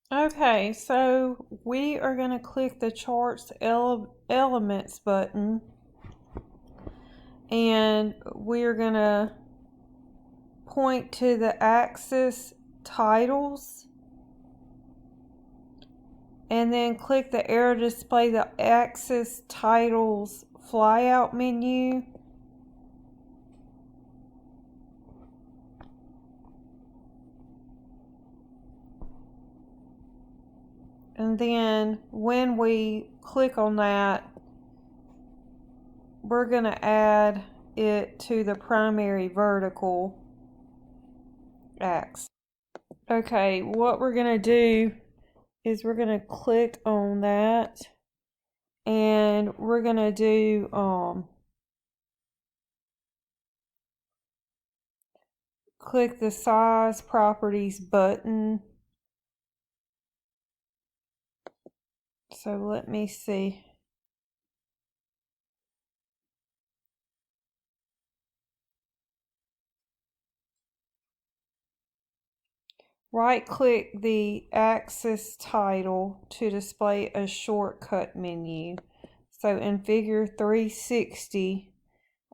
Okay, so we are going to click the charts elements button, and we're going to point to the axis titles, and then click the arrow to display the axis titles flyout menu. And then when we click on that, we're going to add it to the primary vertical axis. Okay, what we're going to do is we're going to click on that, and we're going to do click the size properties button. So let me see. Right click the axis title to display a shortcut menu. So in figure 360,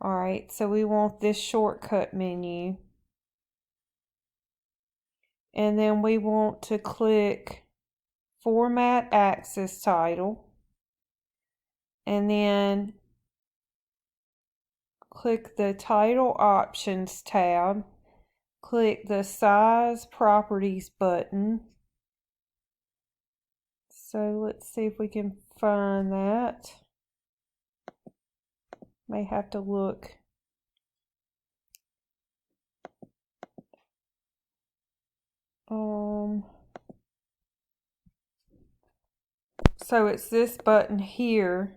alright, so we want this shortcut menu. And then we want to click Format Axis Title. And then click the Title Options tab. Click the Size Properties button. So let's see if we can find that. May have to look. So it's this button here,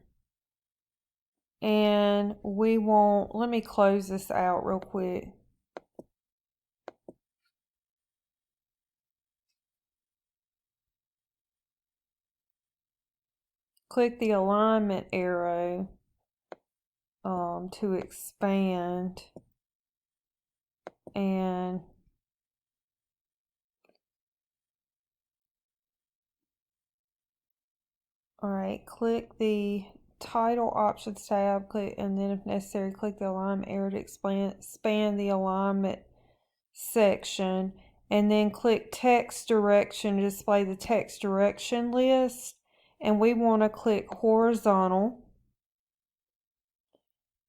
and we want, let me close this out real quick. Click the alignment arrow to expand, and alright, click the title options tab, click, and then if necessary click the alignment arrow to expand the alignment section, and then click text direction to display the text direction list, and we want to click horizontal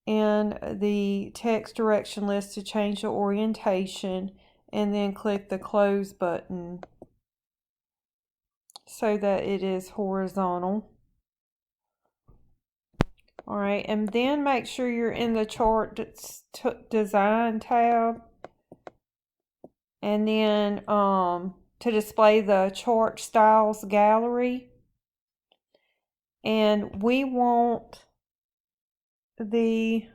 and the text direction list to change the orientation, and then click the close button so that it is horizontal. Alright, and then make sure you're in the chart design tab, and then to display the chart styles gallery, and we want the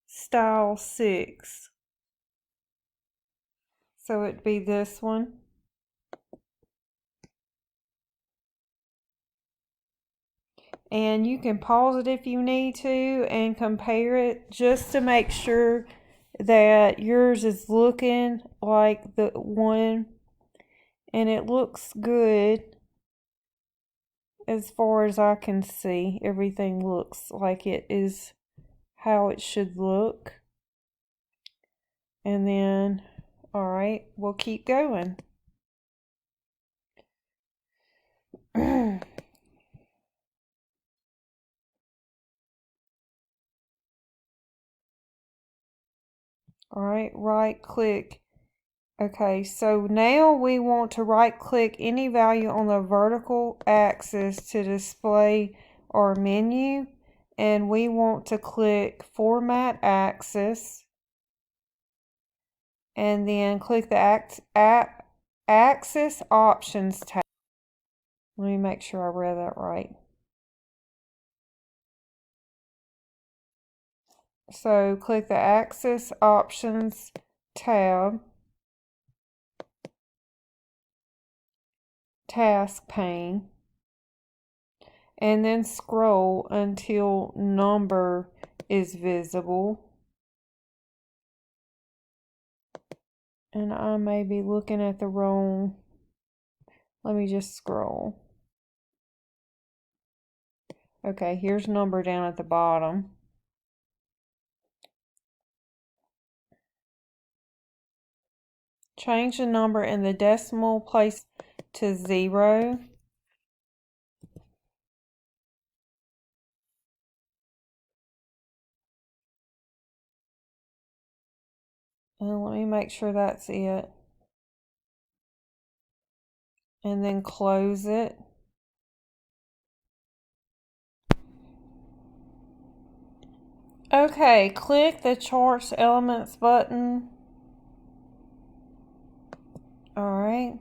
style 6, so it'd be this one. And you can pause it if you need to and compare it just to make sure that yours is looking like the one, and it looks good as far as I can see. Everything looks like it is how it should look. And then, alright, we'll keep going. Alright, right click. Okay, so now we want to right click any value on the vertical axis to display our menu, and we want to click Format Axis, and then click the Axis Options tab. Let me make sure I read that right. So click the Axis Options tab, task pane, and then scroll until number is visible. And I may be looking at the wrong. Let me just scroll. Okay, here's number down at the bottom. Change the number in the decimal place to 0. And let me make sure that's it. And then close it. Okay, click the Charts Elements button. Alright.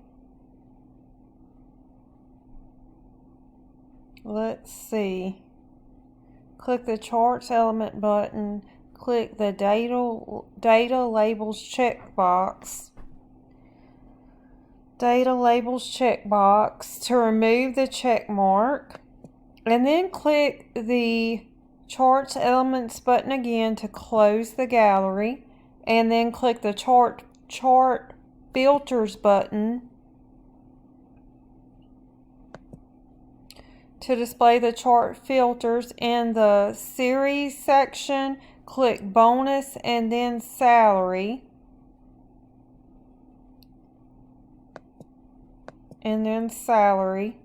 Let's see. Click the Charts Element button. Click the Data Labels checkbox. Data Labels checkbox to remove the check mark. And then click the Charts Elements button again to close the gallery. And then click the Chart Filters button to display the chart filters. In the Series section, click Bonus and then Salary. And then Salary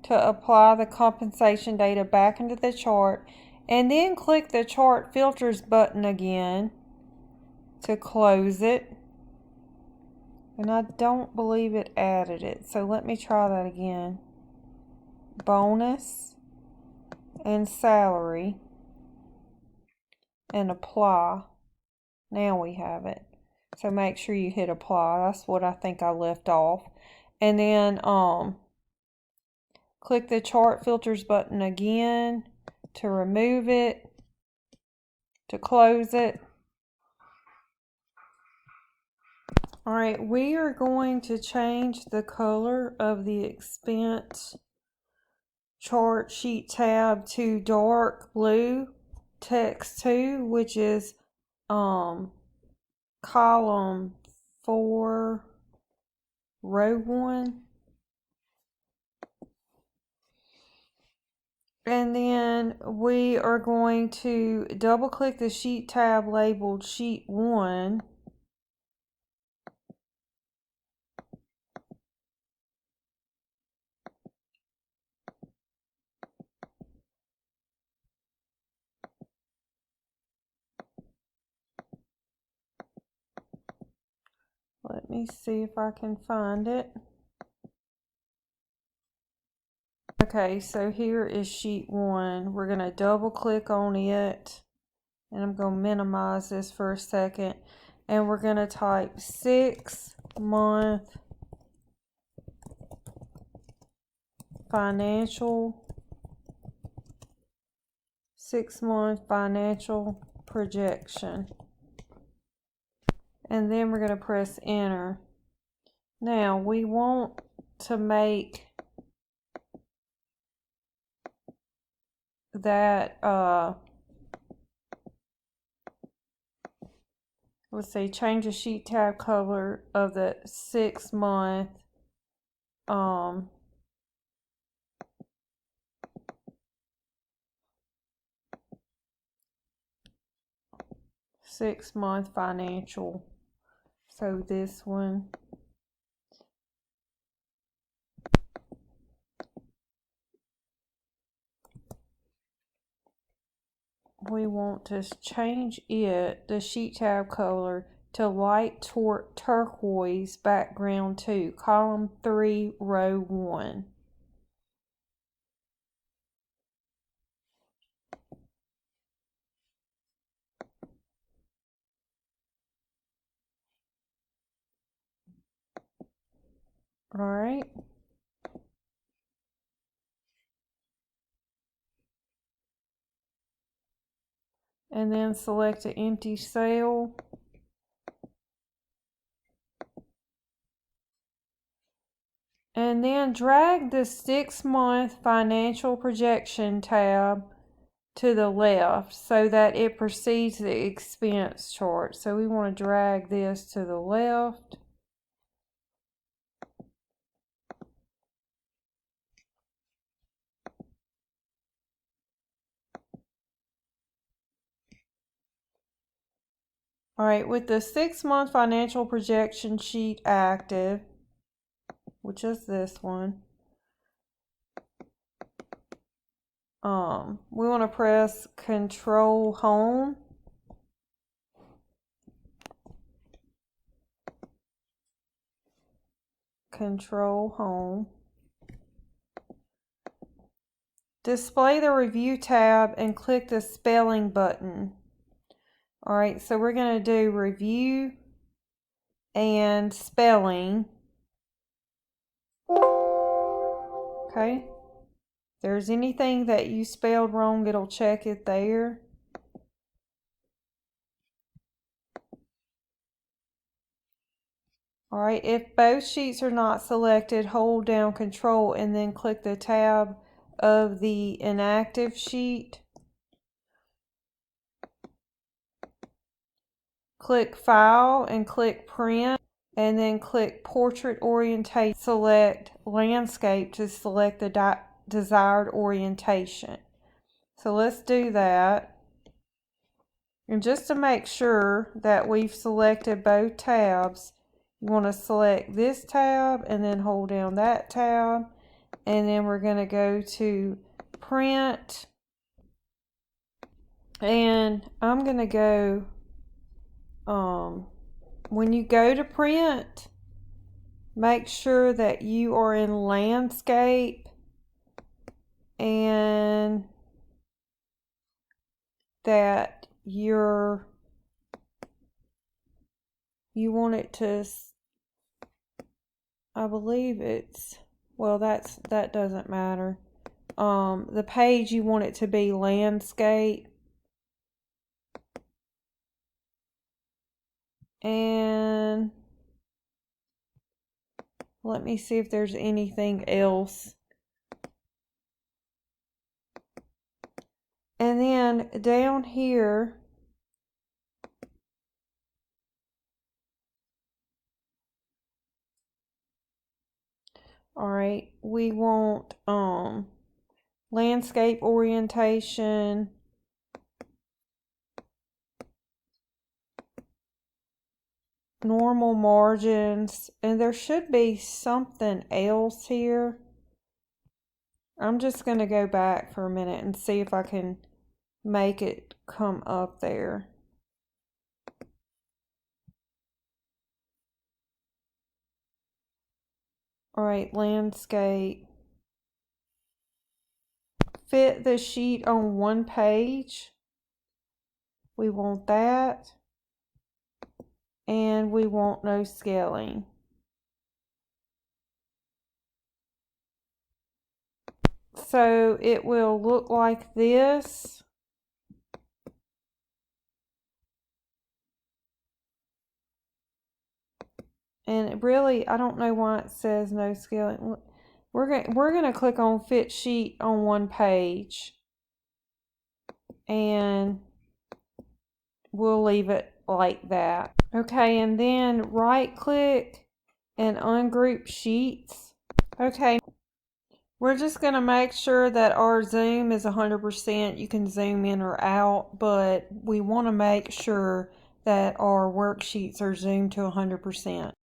to apply the compensation data back into the chart. And then click the Chart Filters button again to close it. And I don't believe it added it, so let me try that again. Bonus and Salary and Apply. Now we have it. So make sure you hit Apply. That's what I think I left off. And then click the Chart Filters button again to remove it, to close it. Alright, we are going to change the color of the expense chart sheet tab to dark blue text 2, which is column 4, row 1. And then we are going to double click the sheet tab labeled sheet 1. Let me see if I can find it. Okay, so here is sheet 1. We're going to double click on it. And I'm going to minimize this for a second. And we're going to type 6-month financial 6-month financial projection. And then we're going to press enter. Now we want to make that let's see, change the sheet tab color of the 6-month 6-month financial. So this one. We want to change it, the sheet tab color, to light turquoise background 2, column 3, row 1. Alright. And then select an empty cell. And then drag the 6-month financial projection tab to the left so that it precedes the expense chart. So we want to drag this to the left. All right, with the 6-month financial projection sheet active, which is this one, we want to press Control Home. Control Home. Display the Review tab and click the Spelling button. All right, so we're going to do Review and Spelling. Okay. If there's anything that you spelled wrong, it'll check it there. All right, if both sheets are not selected, hold down Control and then click the tab of the inactive sheet. Click File and click Print, and then click Portrait Orientation. Select Landscape to select the desired orientation. So let's do that. And just to make sure that we've selected both tabs, you want to select this tab and then hold down that tab. And then we're going to go to Print. And I'm going to go, when you go to print, make sure that you are in Landscape and that you want it to, I believe it's, well, that doesn't matter. The page, you want it to be Landscape. And let me see if there's anything else. And then down here, all right, we want landscape orientation, normal margins, and there should be something else here. I'm just going to go back for a minute and see if I can make it come up there. All right, landscape. Fit the sheet on one page. We want that. And we want no scaling. So it will look like this. And really, I don't know why it says no scaling. We're gonna click on Fit Sheet on one page. And we'll leave it like that. Okay, and then right click and ungroup sheets. Okay, we're just going to make sure that our zoom is 100%. You can zoom in or out, but we want to make sure that our worksheets are zoomed to 100%.